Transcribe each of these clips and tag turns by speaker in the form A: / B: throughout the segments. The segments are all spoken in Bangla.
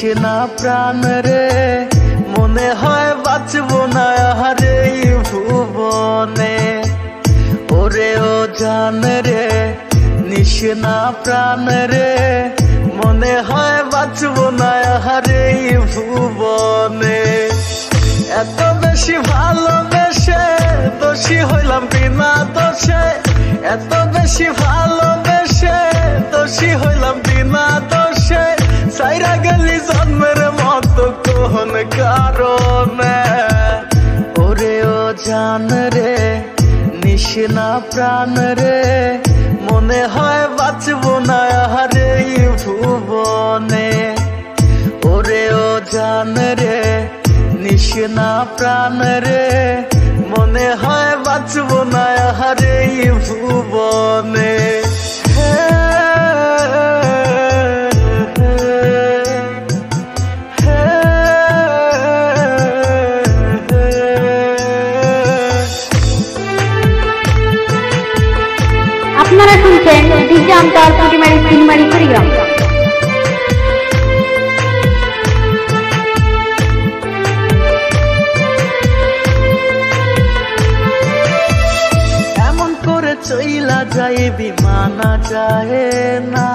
A: নিশনা প্রাণ রে মনে হয় বাঁচবো না আর এই ভুবনে। ওরে ও জান রে নিশনা প্রাণ রে মনে হয় বাঁচবো না আর এই ভুবনে। এত বেশি ভালোবেসে দোষী হইলাম বিনা দোষে, এত বেশি ভালোবেসে দোষী হইলাম বিনা দোষে। সাইরা গেলি জন্মের মতো কোন কারণে। ওরে ও জান রে নিশনা প্রাণ রে মনে হয় বাঁচবো না আর এই ভুবনে। ওরে ও জান রে নিশনা প্রাণ রে মনে হয় বাঁচবো না আর এই ভুবনে।
B: আপনারা শুনছেন ডিজে আন্তর পুটিমারি সিলমারি কুড়িগ্রাম।
A: এমন করে চইলা যায় বিমানা যায় না,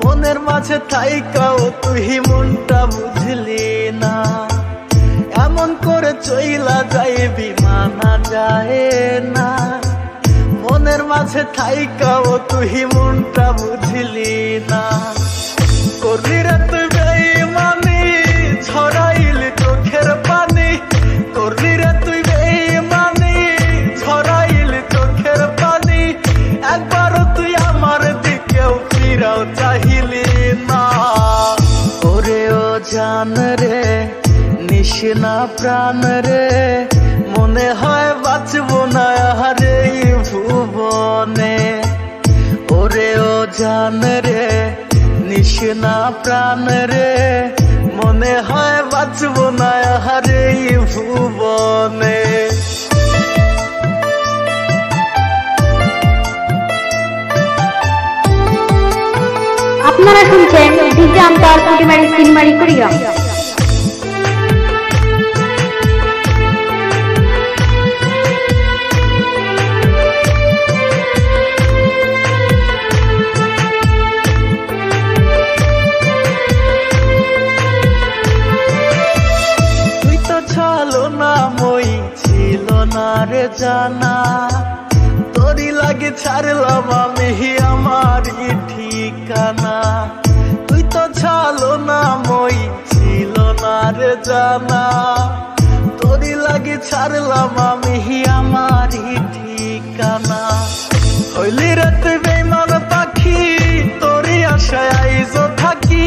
A: মনের মাঝে থাইকাও তুই মনটা বুঝলি না। এমন করে চইলা যায় বিমানা যায় না, মনের মাঝে থাইকাও তুই মনটা বুঝলি না। করলি রে তুই বেঈমানি ছড়াইলি চোখের পানি, করলি রে তুই বেঈমানি ছড়াইলি চোখের পানি। একবারও তুই আমার দিকেও ফিরাও চাহিলি না। ওরে ও জান রে নিশনা প্রাণ রে মনে হয় বাঁচবো না আর এই ভুবনে। ওরে ও জান রে নিশনা প্রাণ রে মনে হয় বাঁচবো না আর এই ভুবনে।
B: আপনারা শুনছেন ডিজে আন্তর পুটিমারি সিলমারি কুড়িগ্রাম।
A: ছিল না রে জানা তোরি লাগে ছাড়লাম আমি আমার ঠিকানা। তুই তো ছালো না মই ছিল না রে জানা তোরি লাগে ছাড়লাম আমি আমার ঠিকানা। হইলি রে তুই বেঈমান পাখি তোরি আশায় আইজো থাকি,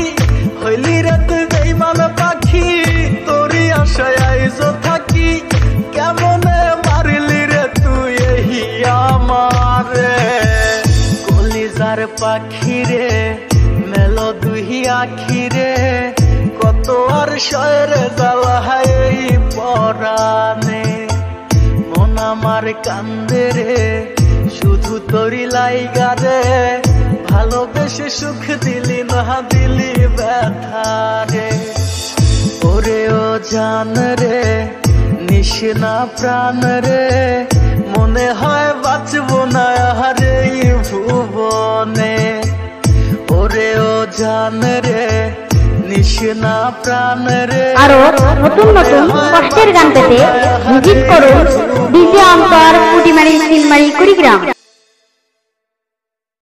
A: হইলি রে তুই বেঈমান পাখি তোরি আশায় আইজো থাকি। কেমনে মারলি রে তুই এই আমারে কলিজার পাখি রে মেলো দুই আখি রে। কত আর শয়ের জ্বালা এই পরানে, মন আমার কান্দে রে শুধু তোরি লাইগা রে। ভালোবেসে সুখ দিলি না দিলি ব্যথা রে। ওরে ও জান রে নিশনা প্রাণ রে মনে হয় বাঁচবো না আর এই ভুবনে। ওরে ও জান রে নিশনা প্রাণ রে।
B: আরো নতুন নতুন কষ্টের গান পেতে ভিজিট করুন ডিজে আন্তর পুটিমারি সিলমারি কুড়িগ্রাম।